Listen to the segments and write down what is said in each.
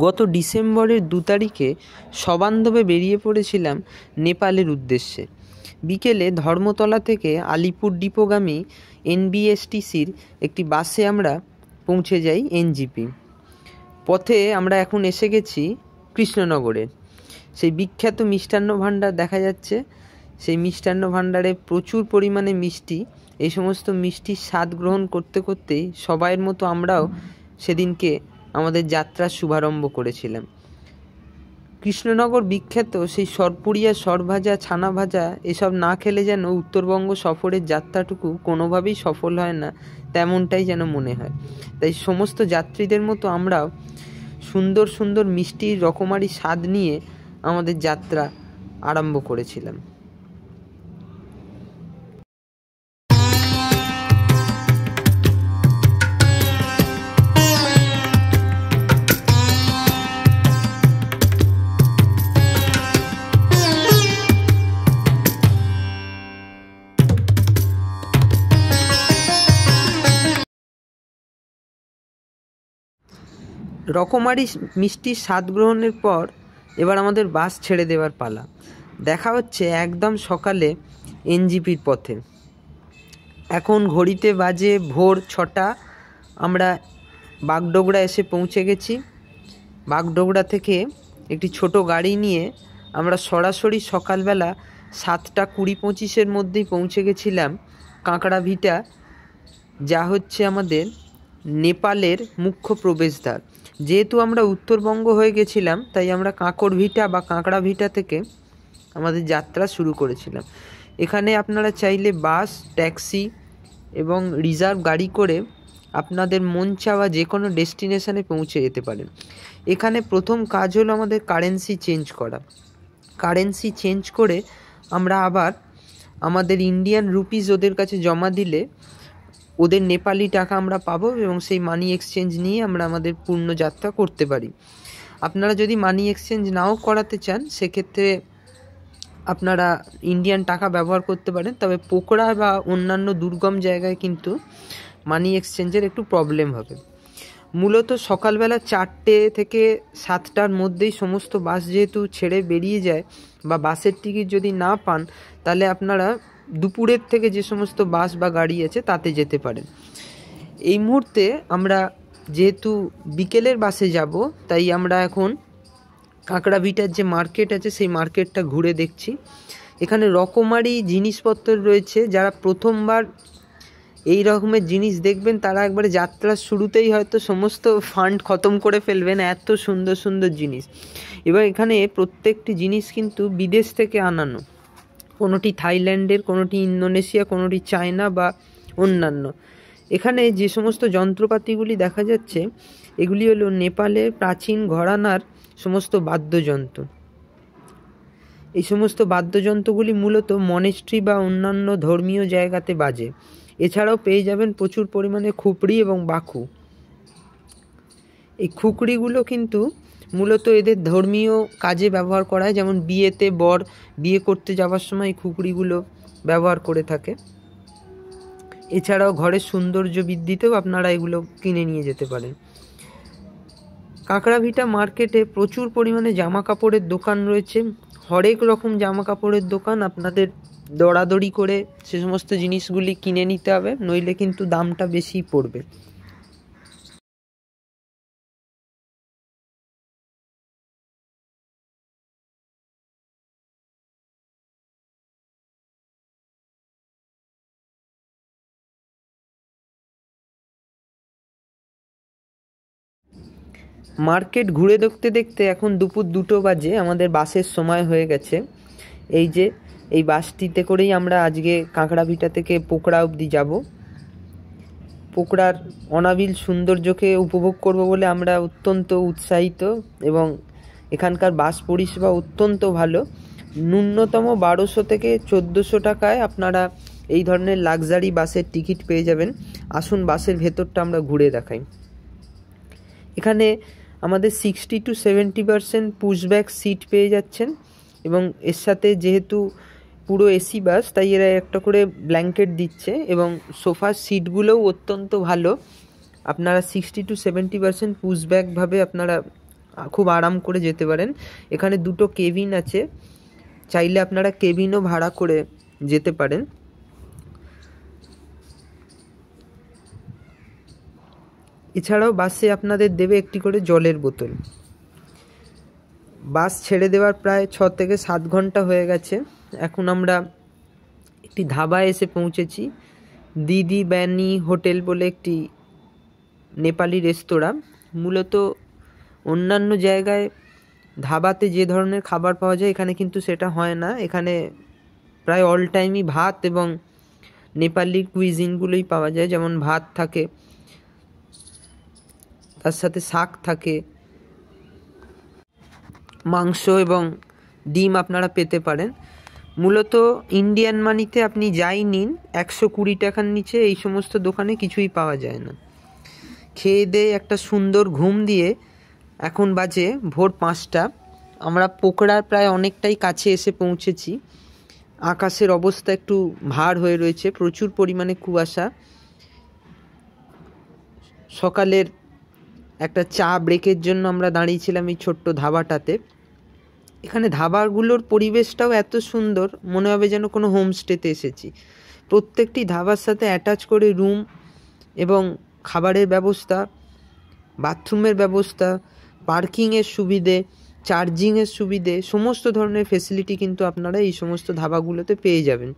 গত ডিসেম্বরের 2 তারিখে সবান্ধবে বেরিয়ে পড়েছিলাম নেপালের উদ্দেশ্যে। বিকেলে ধর্মতলা থেকে আলিপুর ডিপোগামী এনবিএসটিসির একটি বাসে আমরা পৌঁছে যাই এনজিপি। পথে আমরা এখন এসে গেছি কৃষ্ণনগরে। সেই বিখ্যাত মিষ্টান্ন ভাণ্ডার দেখা যাচ্ছে। সেই মিষ্টান্ন ভাণ্ডারে প্রচুর পরিমাণে মিষ্টি। এই সমস্ত মিষ্টির স্বাদ গ্রহণ করতে করতেই সবাইয়ের মতো আমরাও সেদিনকে আমাদের যাত্রার শুভারম্ভ করেছিলাম। কৃষ্ণনগর বিখ্যাত সেই সরপুরিয়া, সরভাজা, ছানা ভাজা এসব না খেলে যেন উত্তরবঙ্গ সফরের যাত্রাটুকু কোনোভাবেই সফল হয় না, তেমনটাই যেন মনে হয়। তাই সমস্ত যাত্রীদের মতো আমরাও সুন্দর সুন্দর মিষ্টির রকমারি স্বাদ নিয়ে আমাদের যাত্রা আরম্ভ করেছিলাম। রকমারি মিষ্টির স্বাদ গ্রহণের পর এবার আমাদের বাস ছেড়ে দেওয়ার পালা। দেখা হচ্ছে একদম সকালে এনজিপির পথে। এখন ঘড়িতে বাজে ভোর 6টা। আমরা বাগডোগরা এসে পৌঁছে গেছি। বাগডোগরা থেকে একটি ছোট গাড়ি নিয়ে আমরা সরাসরি সকালবেলা 7:20-25 মধ্যেই পৌঁছে গেছিলাম কাঁকড়াভিটা, যা হচ্ছে আমাদের নেপালের মুখ্য প্রবেশদ্বার। যেহেতু আমরা উত্তরবঙ্গ হয়ে গেছিলাম, তাই আমরা কাঁকড়ভিটা বা কাঁকড়াভিটা থেকে আমাদের যাত্রা শুরু করেছিলাম। এখানে আপনারা চাইলে বাস, ট্যাক্সি এবং রিজার্ভ গাড়ি করে আপনাদের মন চাওয়া যে কোনো ডেস্টিনেশনে পৌঁছে যেতে পারেন। এখানে প্রথম কাজ হলো আমাদের কারেন্সি চেঞ্জ করা। কারেন্সি চেঞ্জ করে আমরা আবার আমাদের ইন্ডিয়ান রুপিস ওদের কাছে জমা দিলে ওদের নেপালি টাকা আমরা পাবো এবং সেই মানি এক্সচেঞ্জ নিয়ে আমরা আমাদের পূর্ণ যাত্রা করতে পারি। আপনারা যদি মানি এক্সচেঞ্জ নাও করাতে চান, সেক্ষেত্রে আপনারা ইন্ডিয়ান টাকা ব্যবহার করতে পারেন। তবে পোকরা বা অন্যান্য দুর্গম জায়গায় কিন্তু মানি এক্সচেঞ্জের একটু প্রবলেম হবে। মূলত সকালবেলা 4টে থেকে 7টার মধ্যেই সমস্ত বাস যেহেতু ছেড়ে বেরিয়ে যায়, বা বাসের টিকিট যদি না পান, তাহলে আপনারা দুপুরের থেকে যে সমস্ত বাস বা গাড়ি আছে তাতে যেতে পারেন। এই মুহূর্তে আমরা যেহেতু বিকেলের বাসে যাব, তাই আমরা এখন কাঁকড়াভিটার যে মার্কেট আছে সেই মার্কেটটা ঘুরে দেখছি। এখানে রকমারি জিনিসপত্র রয়েছে। যারা প্রথমবার এই রকমের জিনিস দেখবেন, তারা একবারে যাত্রার শুরুতেই হয়তো সমস্ত ফান্ড খতম করে ফেলবেন, এত সুন্দর সুন্দর জিনিস। এবার এখানে প্রত্যেকটি জিনিস কিন্তু বিদেশ থেকে আনানো। কোনোটি থাইল্যান্ডের, কোনোটি ইন্দোনেশিয়া, কোনোটি চায়না বা অন্যান্য। এখানে যে সমস্ত যন্ত্রপাতিগুলি দেখা যাচ্ছে, এগুলি হলো নেপালের প্রাচীন ঘরানার সমস্ত বাদ্যযন্ত্র। এই সমস্ত বাদ্যযন্ত্রগুলি মূলত মনেস্ট্রি বা অন্যান্য ধর্মীয় জায়গাতে বাজে। এছাড়াও পেয়ে যাবেন প্রচুর পরিমাণে খুপড়ি এবং বাকু। এই খুকড়িগুলো কিন্তু মূলত এদের ধর্মীয় কাজে ব্যবহার করা হয়, যেমন বিয়েতে বর বিয়ে করতে যাওয়ার সময় এই খুকড়িগুলো ব্যবহার করে থাকে। এছাড়াও ঘরের সৌন্দর্য বৃদ্ধিতেও আপনারা এগুলো কিনে নিয়ে যেতে পারেন। কাঁকড়াভিটা মার্কেটে প্রচুর পরিমাণে জামা কাপড়ের দোকান রয়েছে। হরেক রকম জামা কাপড়ের দোকান। আপনাদের দরাদরি করে সে সমস্ত জিনিসগুলি কিনে নিতে হবে, নইলে কিন্তু দামটা বেশি পড়বে। মার্কেট ঘুরে দেখতে দেখতে এখন দুপুর 2টো বাজে। আমাদের বাসের সময় হয়ে গেছে। এই যে এই বাসটিতে করেই আমরা আজকে কাঁকড়াভিটা থেকে পোকরা অবধি যাব। পোকরার অনাবিল সৌন্দর্যকে উপভোগ করব বলে আমরা অত্যন্ত উৎসাহিত, এবং এখানকার বাস পরিষেবা অত্যন্ত ভালো। ন্যূনতম 1200 থেকে 1400 টাকায় আপনারা এই ধরনের লাক্সারি বাসের টিকিট পেয়ে যাবেন। আসুন বাসের ভেতরটা আমরা ঘুরে দেখাই। এখানে আমাদের 60 to 70% পুশব্যাক সিট পেয়ে যাচ্ছেন, এবং এর সাথে যেহেতু পুরো এসি বাস, তাই এরা একটা করে ব্ল্যাঙ্কেট দিচ্ছে, এবং সোফার সিটগুলোও অত্যন্ত ভালো। আপনারা 60 to 70% পুশব্যাকভাবে আপনারা খুব আরাম করে যেতে পারেন। এখানে 2টো কেবিন আছে, চাইলে আপনারা কেবিনও ভাড়া করে যেতে পারেন। এছাড়াও বাসে আপনাদের দেবে একটি করে জলের বোতল। বাস ছেড়ে দেওয়ার প্রায় 6 থেকে 7 ঘন্টা হয়ে গেছে। এখন আমরা একটি ধাবায় এসে পৌঁছেছি। দিদি ব্যানি হোটেল বলে একটি নেপালি রেস্তোরাঁ। মূলত অন্যান্য জায়গায় ধাবাতে যে ধরনের খাবার পাওয়া যায় এখানে কিন্তু সেটা হয় না। এখানে প্রায় অল টাইমই ভাত এবং নেপালি কুইজিনগুলোই পাওয়া যায়, যেমন ভাত থাকে, তার সাথে শাক থাকে, মাংস এবং ডিম আপনারা পেতে পারেন। মূলত ইন্ডিয়ান মানিতে আপনি যাই নিন 120 টাকার নিচে এই সমস্ত দোকানে কিছুই পাওয়া যায় না। খেয়ে দিয়ে একটা সুন্দর ঘুম দিয়ে এখন বাজে ভোর 5টা। আমরা পোখরার প্রায় অনেকটাই কাছে এসে পৌঁছেছি। আকাশের অবস্থা একটু ভার হয়ে রয়েছে, প্রচুর পরিমাণে কুয়াশা। সকালের একটা চা ব্রেকের জন্য আমরা দাঁড়িয়েছিলাম এই ছোট্ট ধাবাটাতে। এখানে ধাবাগুলোর পরিবেশটাও এত সুন্দর, মনে হবে যেন কোনো হোমস্টেতে এসেছি। প্রত্যেকটি ধাবার সাথে অ্যাটাচ করে রুম এবং খাবারের ব্যবস্থা, বাথরুমের ব্যবস্থা, পার্কিংয়ের সুবিধে, চার্জিংয়ের সুবিধে, সমস্ত ধরনের ফেসিলিটি কিন্তু আপনারা এই সমস্ত ধাবাগুলোতে পেয়ে যাবেন।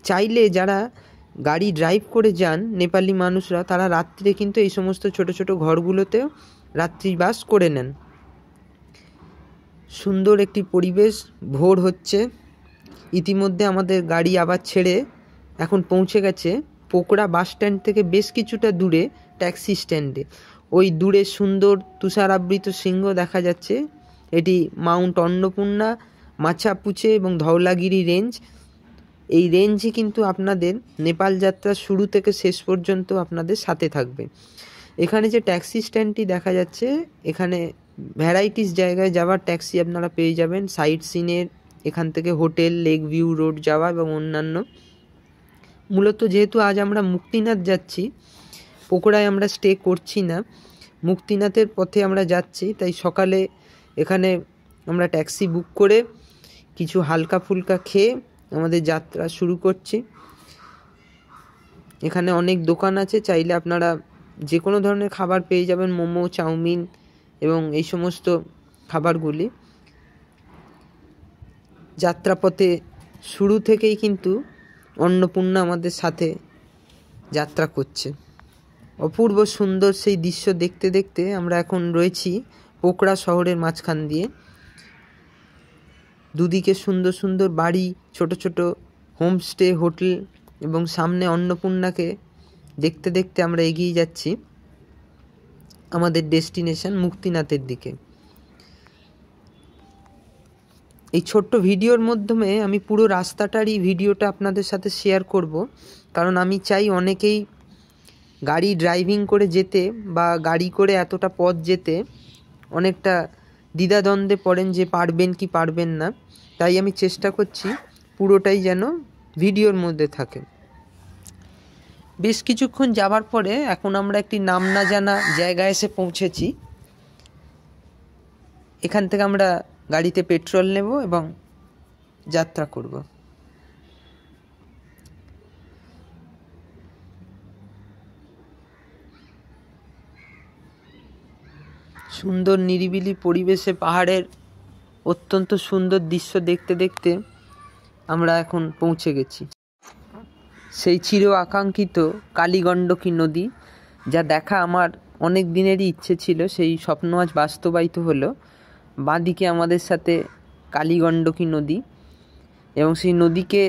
চাইলে যারা গাড়ি ড্রাইভ করে যান নেপালি মানুষরা, তারা রাত্রে কিন্তু এই সমস্ত ছোট ছোট ঘরগুলোতেও রাত্রিবাস করে নেন। সুন্দর একটি পরিবেশ। ভোর হচ্ছে, ইতিমধ্যে আমাদের গাড়ি আবার ছেড়ে এখন পৌঁছে গেছে পোখরা বাস স্ট্যান্ড থেকে বেশ কিছুটা দূরে ট্যাক্সি স্ট্যান্ডে। ওই দূরে সুন্দর তুষারাবৃত শৃঙ্গ দেখা যাচ্ছে। এটি মাউন্ট অন্নপূর্ণা, মাছাপুচে এবং ধওলাগিরি রেঞ্জ। এই রেঞ্জই কিন্তু আপনাদের নেপাল যাত্রার শুরু থেকে শেষ পর্যন্ত আপনাদের সাথে থাকবে। এখানে যে ট্যাক্সি স্ট্যান্ডটি দেখা যাচ্ছে, এখানে ভ্যারাইটিস জায়গায় যাওয়ার ট্যাক্সি আপনারা পেয়ে যাবেন। সাইট সিনের, এখান থেকে হোটেল, লেক ভিউ রোড যাওয়া এবং অন্যান্য। মূলত যেহেতু আজ আমরা মুক্তিনাথ যাচ্ছি, পোখরায় আমরা স্টে করছি না, মুক্তিনাথের পথে আমরা যাচ্ছি, তাই সকালে এখানে আমরা ট্যাক্সি বুক করে কিছু হালকা ফুলকা খেয়ে আমাদের যাত্রা শুরু করছি। এখানে অনেক দোকান আছে, চাইলে আপনারা যে কোনো ধরনের খাবার পেয়ে যাবেন, মোমো, চাউমিন এবং এই সমস্ত খাবারগুলি। যাত্রাপথে শুরু থেকেই কিন্তু অন্নপূর্ণা আমাদের সাথে যাত্রা করছে। অপূর্ব সুন্দর সেই দৃশ্য দেখতে দেখতে আমরা এখন রয়েছি পোখরা শহরের মাঝখান দিয়ে। দুদিকে সুন্দর সুন্দর বাড়ি, ছোট ছোট হোমস্টে, হোটেল এবং সামনে অন্নপূর্ণাকে দেখতে দেখতে আমরা এগিয়ে যাচ্ছি আমাদের ডেস্টিনেশন মুক্তিনাথের দিকে। এই ছোট্ট ভিডিওর মাধ্যমে আমি পুরো রাস্তাটারই ভিডিওটা আপনাদের সাথে শেয়ার করব, কারণ আমি চাই অনেকেই গাড়ি ড্রাইভিং করে যেতে বা গাড়ি করে এতটা পথ যেতে অনেকটা দ্বিধাদ্বন্দ্বে পড়েন যে পারবেন কি পারবেন না। তাই আমি চেষ্টা করছি পুরোটাই যেন ভিডিওর মধ্যে থাকে। বেশ কিছুক্ষণ যাবার পরে এখন আমরা একটি নাম না জানা জায়গায় এসে পৌঁছেছি। এখান থেকে আমরা গাড়িতে পেট্রোল নেব এবং যাত্রা করব। সুন্দর নিরিবিলি পরিবেশে পাহাড়ের অত্যন্ত সুন্দর দৃশ্য দেখতে দেখতে আমরা এখন পৌঁছে গেছি সেই চির আকাঙ্ক্ষিত কালীগণ্ডকী নদী, যা দেখা আমার অনেক দিনেরই ইচ্ছে ছিল। সেই স্বপ্ন আজ বাস্তবায়িত হলো। বাঁদিকে আমাদের সাথে কালীগণ্ডকী নদী এবং সেই নদীকে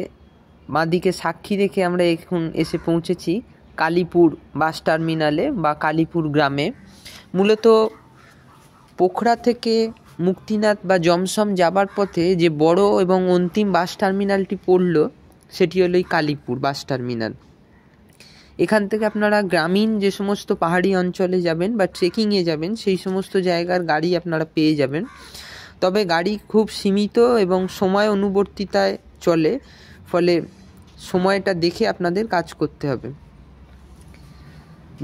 বাঁদিকে সাক্ষী রেখে আমরা এখন এসে পৌঁছেছি কালীপুর বাস টার্মিনালে বা কালীপুর গ্রামে। মূলত পোখরা থেকে মুক্তিনাথ বা জমসম যাবার পথে যে বড় এবং অন্তিম বাস টার্মিনালটি পড়ল সেটি হলো এই কালীপুর বাস টার্মিনাল। এখান থেকে আপনারা গ্রামীণ যে সমস্ত পাহাড়ি অঞ্চলে যাবেন বা ট্রেকিংয়ে যাবেন সেই সমস্ত জায়গার গাড়ি আপনারা পেয়ে যাবেন। তবে গাড়ি খুব সীমিত এবং সময় অনুবর্তিতায় চলে, ফলে সময়টা দেখে আপনাদের কাজ করতে হবে।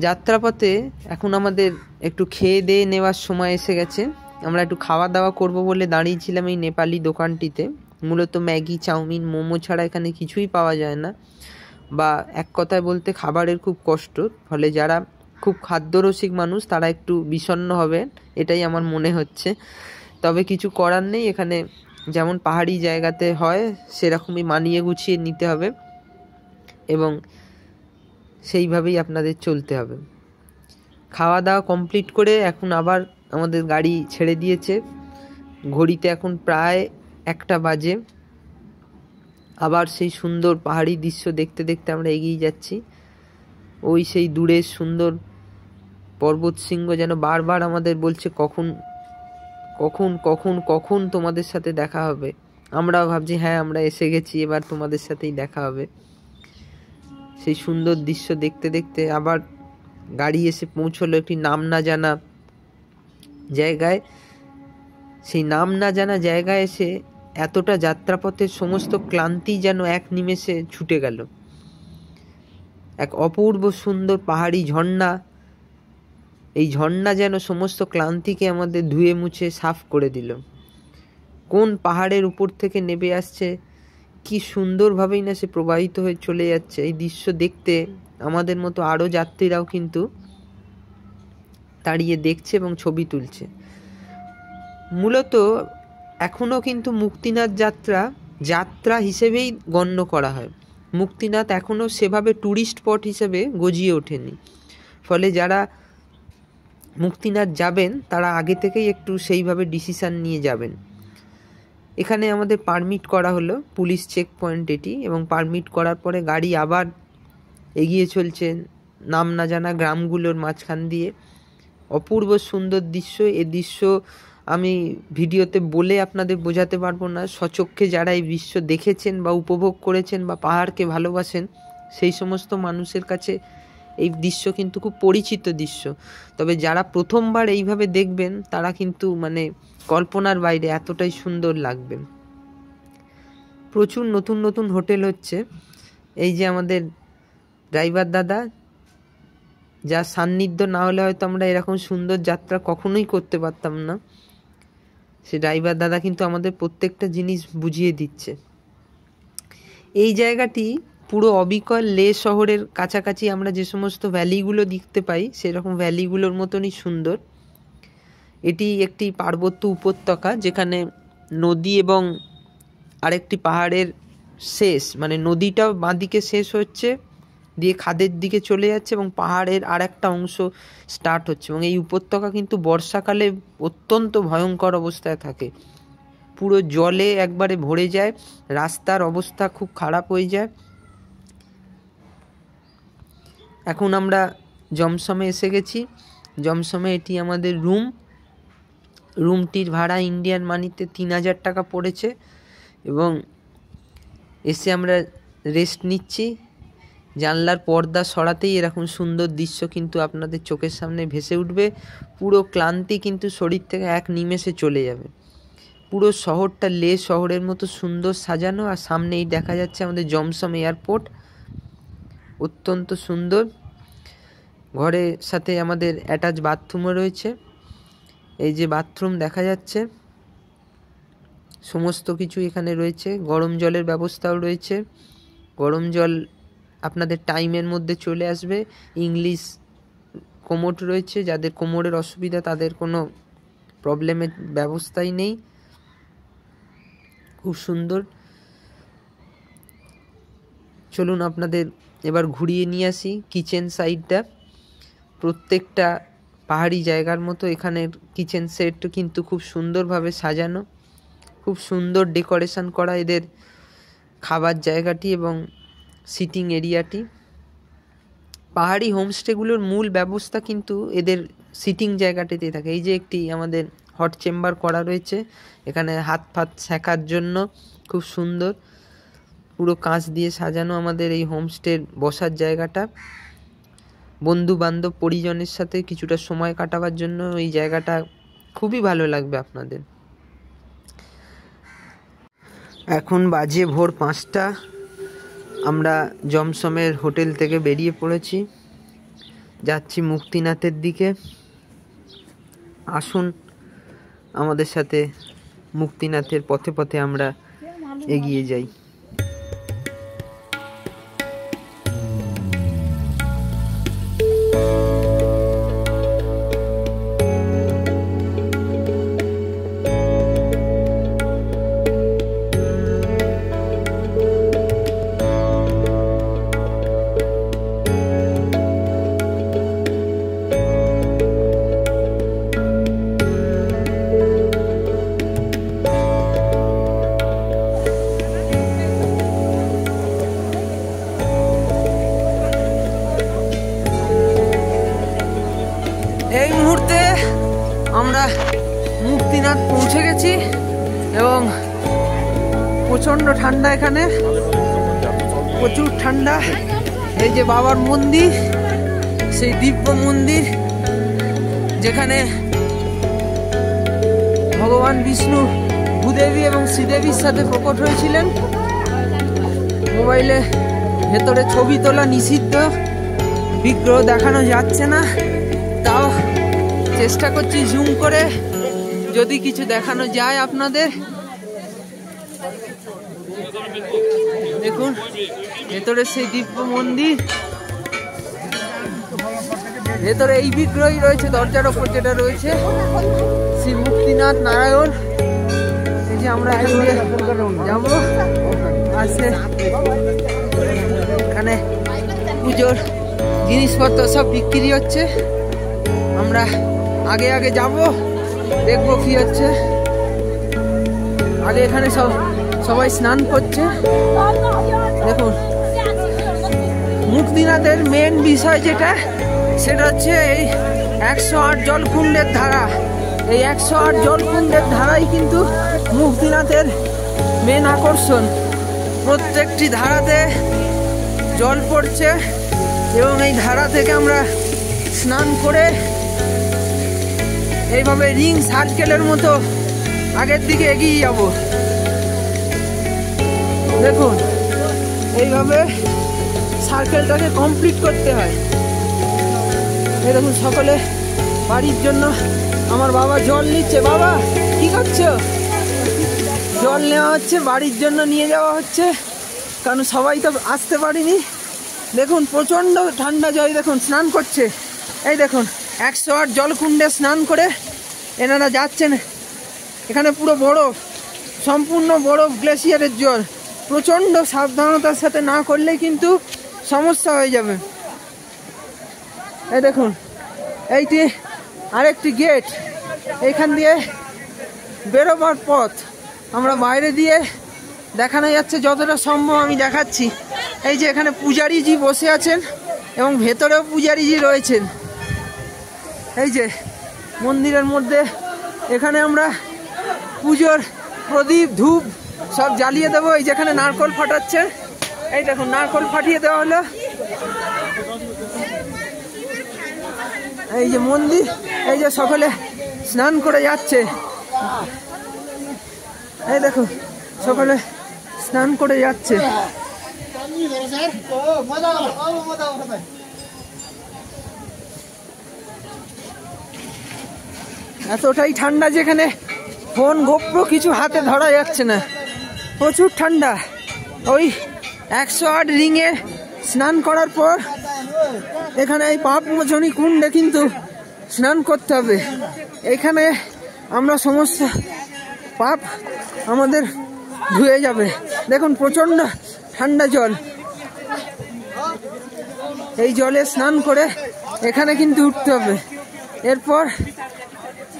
যাত্রাপথে এখন আমাদের একটু খেয়ে দিয়ে নেওয়ার সময় এসে গেছে। আমরা একটু খাওয়া দাওয়া করব বলে দাঁড়িয়েছিলাম এই নেপালি দোকানটিতে। মূলত ম্যাগি, চাউমিন, মোমো ছাড়া এখানে কিছুই পাওয়া যায় না, বা এক কথায় বলতে খাবারের খুব কষ্ট। ফলে যারা খুব খাদ্যরসিক মানুষ তারা একটু বিষণ্ণ হবে, এটাই আমার মনে হচ্ছে। তবে কিছু করার নেই, এখানে যেমন পাহাড়ি জায়গাতে হয় সেরকমই মানিয়ে গুছিয়ে নিতে হবে এবং সেইভাবেই আপনাদের চলতে হবে। খাওয়া দাওয়া কমপ্লিট করে এখন আবার আমাদের গাড়ি ছেড়ে দিয়েছে। ঘড়িতে এখন প্রায় 1টা বাজে। আবার সেই সুন্দর পাহাড়ি দৃশ্য দেখতে দেখতে আমরা এগিয়ে যাচ্ছি। ওই সেই দূরের সুন্দর পর্বত শৃঙ্গ যেন বারবার আমাদের বলছে কখন কখন কখন কখন তোমাদের সাথে দেখা হবে। আমরাও ভাবছি হ্যাঁ আমরা এসে গেছি, এবার তোমাদের সাথেই দেখা হবে। সেই সুন্দর দৃশ্য দেখতে দেখতে আবার গাড়ি এসে পৌঁছলো একটি নাম না জানা জায়গায়। সেই নাম না জানা জায়গায় এসে এতটা যাত্রাপথের সমস্ত ক্লান্তি যেন এক নিমেষে ছুটে গেল। এক অপূর্ব সুন্দর পাহাড়ি ঝর্ণা, এই ঝর্ণা যেন সমস্ত ক্লান্তিকে আমাদের ধুয়ে মুছে সাফ করে দিল। কোন পাহাড়ের উপর থেকে নেমে আসছে, কি সুন্দরভাবেই না সে প্রবাহিত হয়ে চলে যাচ্ছে। এই দৃশ্য দেখতে আমাদের মতো আরও যাত্রীরাও কিন্তু দাঁড়িয়ে দেখছে এবং ছবি তুলছে। মূলত এখনও কিন্তু মুক্তিনাথ যাত্রা হিসেবেই গণ্য করা হয়। মুক্তিনাথ এখনও সেভাবে ট্যুরিস্ট স্পট হিসেবে গজিয়ে ওঠেনি। ফলে যারা মুক্তিনাথ যাবেন তারা আগে থেকেই একটু সেইভাবে ডিসিশান নিয়ে যাবেন। এখানে আমাদের পারমিট করা হলো, পুলিশ চেক পয়েন্ট এটি, এবং পারমিট করার পরে গাড়ি আবার এগিয়ে চলছে নাম না জানা গ্রামগুলোর মাঝখান দিয়ে। অপূর্ব সুন্দর দৃশ্য। এই দৃশ্য আমি ভিডিওতে বলে আপনাদের বোঝাতে পারবো না। স্বচক্ষে যারা এই দৃশ্য দেখেছেন বা উপভোগ করেছেন বা পাহাড়কে ভালোবাসেন সেই সমস্ত মানুষের কাছে এই দৃশ্য কিন্তু খুব পরিচিত দৃশ্য। তবে যারা প্রথমবার এইভাবে দেখবেন তারা কিন্তু মানে কল্পনার বাইরে, এতটাই সুন্দর লাগবে। প্রচুর নতুন নতুন হোটেল হচ্ছে। এই যে আমাদের ড্রাইভার দাদা, যার সান্নিধ্য না হলে হয়তো আমরা এরকম সুন্দর যাত্রা কখনোই করতে পারতাম না। সে ড্রাইভার দাদা কিন্তু আমাদের প্রত্যেকটা জিনিস বুঝিয়ে দিচ্ছে। এই জায়গাটি পুরো অবিকল লে শহরের কাছাকাছি আমরা যে সমস্ত ভ্যালিগুলো দেখতে পাই সেরকম ভ্যালিগুলোর মতনই সুন্দর। এটি একটি পার্বত্য উপত্যকা যেখানে নদী এবং আরেকটি পাহাড়ের শেষ, মানে নদীটাও বাঁদিকে শেষ হচ্ছে দিয়ে খাদের দিকে চলে যাচ্ছে এবং পাহাড়ের আর একটা অংশ স্টার্ট হচ্ছে। এবং এই উপত্যকা কিন্তু বর্ষাকালে অত্যন্ত ভয়ঙ্কর অবস্থায় থাকে, পুরো জলে একবারে ভরে যায়, রাস্তার অবস্থা খুব খারাপ হয়ে যায়। এখন আমরা জমসমে এসে গেছি। জমসমে এটি আমাদের রুমটির ভাড়া ইন্ডিয়ান মানিতে 3000 টাকা পড়েছে এবং এসে আমরা রেস্ট নিচ্ছি। জানলার পর্দা সরাতেই এরকম সুন্দর দৃশ্য কিন্তু আপনাদের চোখের সামনে ভেসে উঠবে। পুরো ক্লান্তি কিন্তু শরীর থেকে এক নিমেষে চলে যাবে। পুরো শহরটা লে শহরের মতো সুন্দর সাজানো, আর সামনেই দেখা যাচ্ছে আমাদের জমসম এয়ারপোর্ট, অত্যন্ত সুন্দর। ঘরের সাথে আমাদের অ্যাটাচ বাথরুমও রয়েছে। এই যে বাথরুম দেখা যাচ্ছে, সমস্ত কিছু এখানে রয়েছে। গরম জলের ব্যবস্থাও রয়েছে। গরম জল আপনাদের টাইমের মধ্যে চলে আসবে। ইংলিশ কোমোড রয়েছে, যাদের কোমরের অসুবিধা তাদের কোনো প্রবলেমের ব্যবস্থাই নেই। খুব সুন্দর। চলুন আপনাদের এবার ঘুরিয়ে নিয়ে আসি কিচেন সাইডটা। প্রত্যেকটা পাহাড়ি জায়গার মতো এখানের কিচেন সেট কিন্তু খুব সুন্দরভাবে সাজানো, খুব সুন্দর ডেকোরেশন করা এদের খাবার জায়গাটি এবং সিটিং এরিয়াটি। পাহাড়ি হোমস্টেগুলোর মূল ব্যবস্থা কিন্তু এদের সিটিং জায়গাটিতেই থাকে। এই যে একটি আমাদের হট চেম্বার করা রয়েছে, এখানে হাত ফাত সেঁকার জন্য খুব সুন্দর পুরো কাঁচ দিয়ে সাজানো আমাদের এই হোমস্টের বসার জায়গাটা। বন্ধু বান্ধব পরিজনের সাথে কিছুটা সময় কাটাবার জন্য এই জায়গাটা খুবই ভালো লাগবে আপনাদের। এখন বাজে ভোর 5টা। আমরা জমসমের হোটেল থেকে বেরিয়ে পড়েছি, যাচ্ছি মুক্তিনাথের দিকে। আসুন আমাদের সাথে মুক্তিনাথের পথে পথে আমরা এগিয়ে যাই। এই মুহূর্তে আমরা মুক্তিনাথ পৌঁছে গেছি এবং প্রচন্ড ঠান্ডা, এখানে প্রচুর ঠান্ডা। এই যে বাবার মন্দির, সেই দিব্য মন্দির যেখানে ভগবান বিষ্ণু ভূদেবী এবং শ্রীদেবীর সাথে প্রকট হয়েছিলেন। মোবাইলে ভেতরে ছবি তোলা নিষিদ্ধ, বিগ্রহ দেখানো যাচ্ছে না, তাও চেষ্টা করছি জুম করে যদি কিছু দেখানো যায় আপনাদের। দেখুন ভেতরে সেই দিব্য মন্দির, ভেতরে এই বিগ্রহই রয়েছে, দরজার ওপর যেটা রয়েছে শ্রী মুক্তিনাথ নারায়ণ। এই যে আমরা যাবো, আছে এখানে পুজোর জিনিসপত্র সব বিক্রি হচ্ছে। আমরা আগে আগে যাব, দেখবো কি হচ্ছে। আগে এখানে সবাই স্নান করছে। দেখুন মুক্তিনাথের মেন বিষয় যেটা, সেটা হচ্ছে এই 108 জলকুণ্ডের ধারা। এই 108 জলকুণ্ডের ধারাই কিন্তু মুক্তিনাথের মেন আকর্ষণ। প্রত্যেকটি ধারাতে জল পড়ছে এবং এই ধারা থেকে আমরা স্নান করে এইভাবে রিং সার্কেলের মতো আগের দিকে এগিয়ে যাব। দেখুন এইভাবে সার্কেলটাকে কমপ্লিট করতে হয়। এই দেখুন সকলে বাড়ির জন্য, আমার বাবা জল নিচ্ছে। বাবা কি করছো? জল নেওয়া হচ্ছে, বাড়ির জন্য নিয়ে যাওয়া হচ্ছে, কারণ সবাই তো আসতে পারিনি। দেখুন প্রচণ্ড ঠান্ডা জল, দেখুন স্নান করছে। এই দেখুন 108 জলকুণ্ডে স্নান করে এনারা যাচ্ছেন। এখানে পুরো বরফ, সম্পূর্ণ বরফ, গ্লেসিয়ারের জল। প্রচণ্ড সাবধানতার সাথে না করলে কিন্তু সমস্যা হয়ে যাবে। এই দেখুন এইটি আরেকটি গেট, এইখান দিয়ে বেরোবার পথ। আমরা বাইরে দিয়ে দেখানো যাচ্ছে যতটা সম্ভব আমি দেখাচ্ছি। এই যে এখানে পূজারীজি বসে আছেন এবং ভেতরেও পূজারীজি রয়েছেন। এই যে মন্দিরের মধ্যে এখানে আমরা পুজোর প্রদীপ ধূপ সব জ্বালিয়ে দেবো। এই যেখানে নারকল ফাটাচ্ছে, এই দেখুন নারকল ফাটিয়ে দেওয়া হলো। এই যে মন্দির, এই যে সকলে স্নান করে যাচ্ছে। এই দেখুন সকলে স্নান করে যাচ্ছে। এতটাই ঠান্ডা যেখানে ফোন গোপ্রো কিছু হাতে ধরা যাচ্ছে না, প্রচুর ঠান্ডা। ওই 108 রিংয়ে স্নান করার পর এখানে এই পাপমোচনী কুণ্ডে কিন্তু স্নান করতে হবে। এখানে আমরা সমস্ত পাপ আমাদের ধুয়ে যাবে। দেখুন প্রচণ্ড ঠান্ডা জল, এই জলে স্নান করে এখানে কিন্তু উঠতে হবে। এরপর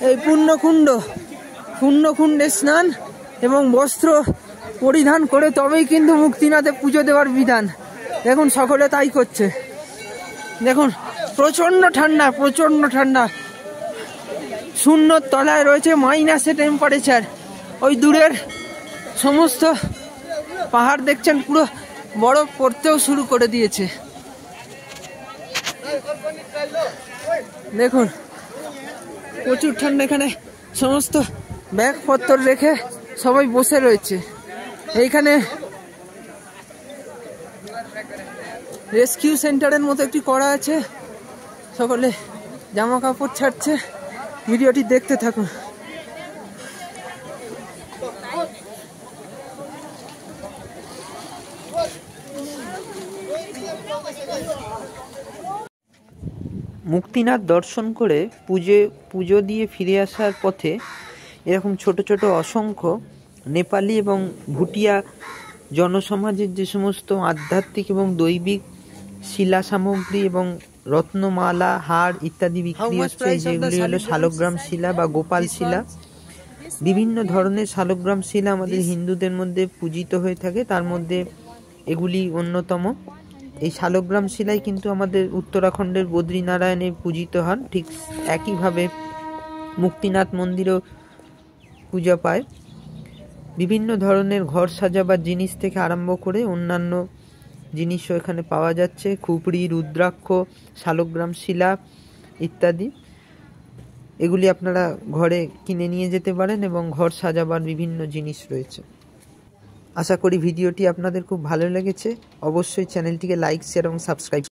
এই পুণ্যকুণ্ডে স্নান এবং বস্ত্র পরিধান করে তবেই কিন্তু মুক্তিনাথে পুজো দেওয়ার বিধান। দেখুন সকলে তাই করছে। দেখুন প্রচণ্ড ঠান্ডা, প্রচণ্ড ঠান্ডা। শূন্যর তলায় রয়েছে মাইনাসে টেম্পারেচার। ওই দূরের সমস্ত পাহাড় দেখছেন পুরো বরফ পড়তেও শুরু করে দিয়েছে। দেখুন প্রচুর ঠান্ডা। এখানে সমস্ত ব্যাগপত্র রেখে সবাই বসে রয়েছে। এইখানে রেস্কিউ সেন্টারের মতো একটি করা আছে, সকলে জামা কাপড় ছাড়ছে। ভিডিওটি দেখতে থাকুন। মুক্তিনাথ দর্শন করে পুজো দিয়ে ফিরে আসার পথে এরকম ছোট ছোট অসংখ্য নেপালি এবং ভুটিয়া জনসমাজের যে সমস্ত আধ্যাত্মিক এবং দৈবিক শিলা সামগ্রী এবং রত্নমালা, হাড় ইত্যাদি বিক্রি হচ্ছে, যেগুলি হলো শালগ্রাম শিলা বা গোপাল শিলা। বিভিন্ন ধরনের শালগ্রাম শিলা আমাদের হিন্দুদের মধ্যে পূজিত হয়ে থাকে, তার মধ্যে এগুলি অন্যতম। এই শালগ্রাম শিলাই কিন্তু আমাদের উত্তরাখণ্ডের বদ্রীনারায়ণে পূজিত হন, ঠিক একইভাবে মুক্তিনাথ মন্দিরও পূজা পায়। বিভিন্ন ধরনের ঘর সাজাবার জিনিস থেকে আরম্ভ করে অন্যান্য জিনিসও এখানে পাওয়া যাচ্ছে, খুপড়ি, রুদ্রাক্ষ, শালগ্রাম শিলা ইত্যাদি। এগুলি আপনারা ঘরে কিনে নিয়ে যেতে পারেন এবং ঘর সাজাবার বিভিন্ন জিনিস রয়েছে। আশা করি ভিডিওটি আপনাদের খুব ভালো লেগেছে। অবশ্যই চ্যানেলটিকে লাইক, শেয়ার এবং সাবস্ক্রাইব